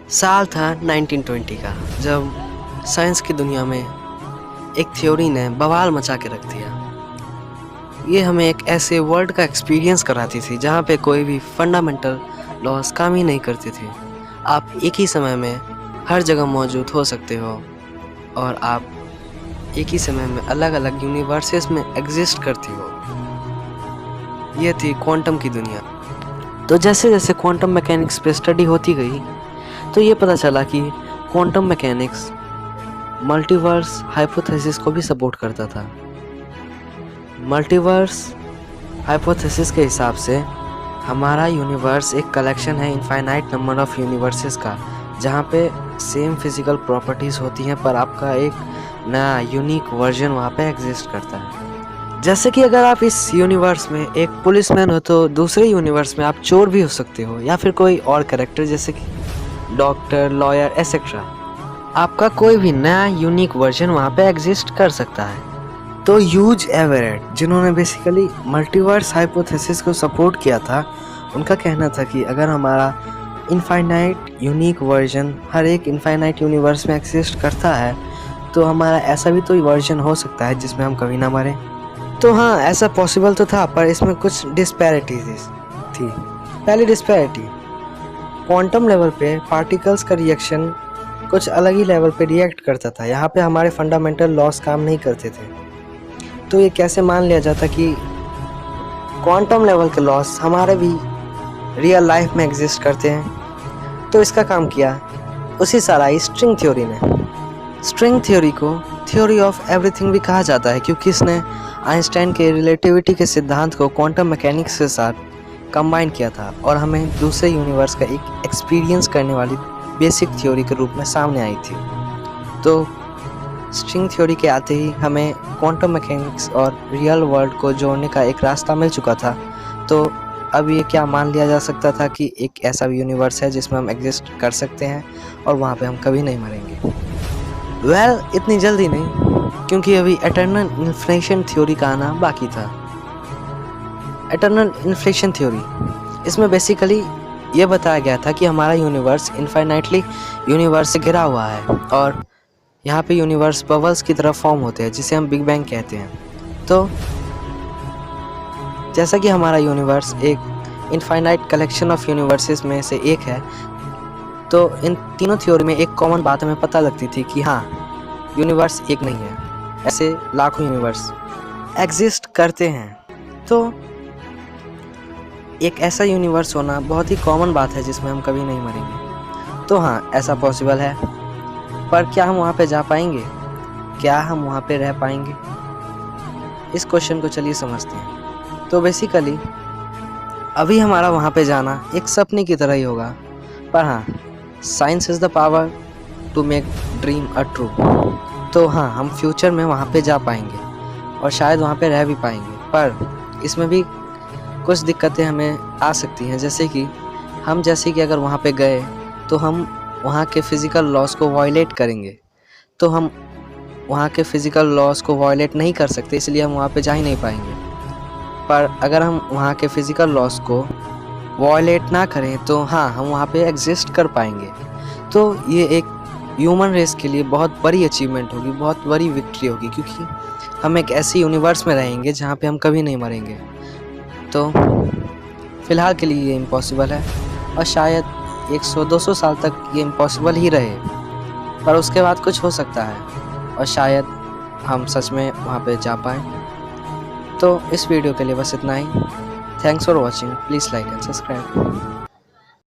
साल था 1920 का, जब साइंस की दुनिया में एक थ्योरी ने बवाल मचा के रख दिया। ये हमें एक ऐसे वर्ल्ड का एक्सपीरियंस कराती थी जहाँ पे कोई भी फंडामेंटल लॉज काम ही नहीं करती थी। आप एक ही समय में हर जगह मौजूद हो सकते हो और आप एक ही समय में अलग अलग यूनिवर्सेस में एग्जिस्ट करती हो। ये थी क्वांटम की दुनिया। तो जैसे जैसे क्वांटम मैकेनिक्स पे स्टडी होती गई तो ये पता चला कि क्वांटम मैकेनिक्स मल्टीवर्स हाइपोथेसिस को भी सपोर्ट करता था। मल्टीवर्स हाइपोथेसिस के हिसाब से हमारा यूनिवर्स एक कलेक्शन है इनफाइनाइट नंबर ऑफ यूनिवर्सेस का, जहाँ पे सेम फिजिकल प्रॉपर्टीज़ होती हैं पर आपका एक नया यूनिक वर्जन वहाँ पे एग्जिस्ट करता है। जैसे कि अगर आप इस यूनिवर्स में एक पुलिसमैन हो तो दूसरे यूनिवर्स में आप चोर भी हो सकते हो, या फिर कोई और कैरेक्टर जैसे कि डॉक्टर, लॉयर एसेट्रा। आपका कोई भी नया यूनिक वर्जन वहाँ पे एग्जिस्ट कर सकता है। तो ह्यूज एवरेट, जिन्होंने बेसिकली मल्टीवर्स हाइपोथेसिस को सपोर्ट किया था, उनका कहना था कि अगर हमारा इनफाइनाइट यूनिक वर्जन हर एक इनफाइनाइट यूनिवर्स में एग्जिस्ट करता है तो हमारा ऐसा भी तो वर्जन हो सकता है जिसमें हम कभी ना मरें। तो हाँ, ऐसा पॉसिबल तो था, पर इसमें कुछ डिस्पैरिटीज थी। पहली डिस्पैरिटी, क्वांटम लेवल पे पार्टिकल्स का रिएक्शन कुछ अलग ही लेवल पे रिएक्ट करता था। यहाँ पे हमारे फंडामेंटल लॉस काम नहीं करते थे। तो ये कैसे मान लिया जाता कि क्वांटम लेवल के लॉस हमारे भी रियल लाइफ में एग्जिस्ट करते हैं। तो इसका काम किया उसी साल आई स्ट्रिंग थ्योरी ने। स्ट्रिंग थ्योरी को थ्योरी ऑफ एवरीथिंग भी कहा जाता है क्योंकि इसने आइंस्टाइन के रिलेटिविटी के सिद्धांत को क्वांटम मैकेनिक्स के साथ कंबाइन किया था और हमें दूसरे यूनिवर्स का एक एक्सपीरियंस करने वाली बेसिक थ्योरी के रूप में सामने आई थी। तो स्ट्रिंग थ्योरी के आते ही हमें क्वांटम मैकेनिक्स और रियल वर्ल्ड को जोड़ने का एक रास्ता मिल चुका था। तो अब ये क्या मान लिया जा सकता था कि एक ऐसा भी यूनिवर्स है जिसमें हम एग्जिस्ट कर सकते हैं और वहाँ पे हम कभी नहीं मरेंगे। वेल, इतनी जल्दी नहीं, क्योंकि अभी एटर्नल इन्फ्लेशन थ्योरी का आना बाकी था। एटर्नल इन्फ्लेशन थ्योरी, इसमें बेसिकली ये बताया गया था कि हमारा यूनिवर्स इनफाइनाइटली यूनिवर्स से घिरा हुआ है और यहाँ पे यूनिवर्स बबल्स की तरह फॉर्म होते हैं जिसे हम बिग बैंग कहते हैं। तो जैसा कि हमारा यूनिवर्स एक इनफाइनाइट कलेक्शन ऑफ यूनिवर्सेस में से एक है, तो इन तीनों थ्योरी में एक कॉमन बात हमें पता लगती थी कि हाँ, यूनिवर्स एक नहीं है, ऐसे लाखों यूनिवर्स एग्जिस्ट करते हैं। तो एक ऐसा यूनिवर्स होना बहुत ही कॉमन बात है जिसमें हम कभी नहीं मरेंगे। तो हाँ, ऐसा पॉसिबल है, पर क्या हम वहाँ पे जा पाएंगे? क्या हम वहाँ पे रह पाएंगे? इस क्वेश्चन को चलिए समझते हैं। तो बेसिकली अभी हमारा वहाँ पे जाना एक सपने की तरह ही होगा, पर हाँ, science is the power to make dream a true. तो हाँ, हम फ्यूचर में वहाँ पे जा पाएंगे और शायद वहाँ पे रह भी पाएंगे, पर इसमें भी कुछ दिक्कतें हमें आ सकती हैं। जैसे कि अगर वहाँ पे गए तो हम वहाँ के फ़िज़िकल लॉस को वायलेट करेंगे, तो हम वहाँ के फ़िज़िकल लॉस को वायलेट नहीं कर सकते, इसलिए हम वहाँ पे जा ही नहीं पाएंगे। पर अगर हम वहाँ के फ़िज़िकल लॉस को वायलेट ना करें तो हाँ, हम वहाँ पे एग्जिस्ट कर पाएंगे। तो ये एक ह्यूमन रेस के लिए बहुत बड़ी अचीवमेंट होगी, बहुत बड़ी विक्ट्री होगी, क्योंकि हम एक ऐसे यूनिवर्स में रहेंगे जहाँ पे हम कभी नहीं मरेंगे। तो फ़िलहाल के लिए ये इम्पॉसिबल है और शायद 100-200 साल तक ये इम्पॉसिबल ही रहे, पर उसके बाद कुछ हो सकता है और शायद हम सच में वहाँ पे जा पाएँ। तो इस वीडियो के लिए बस इतना ही। Thanks for watching. Please like and subscribe.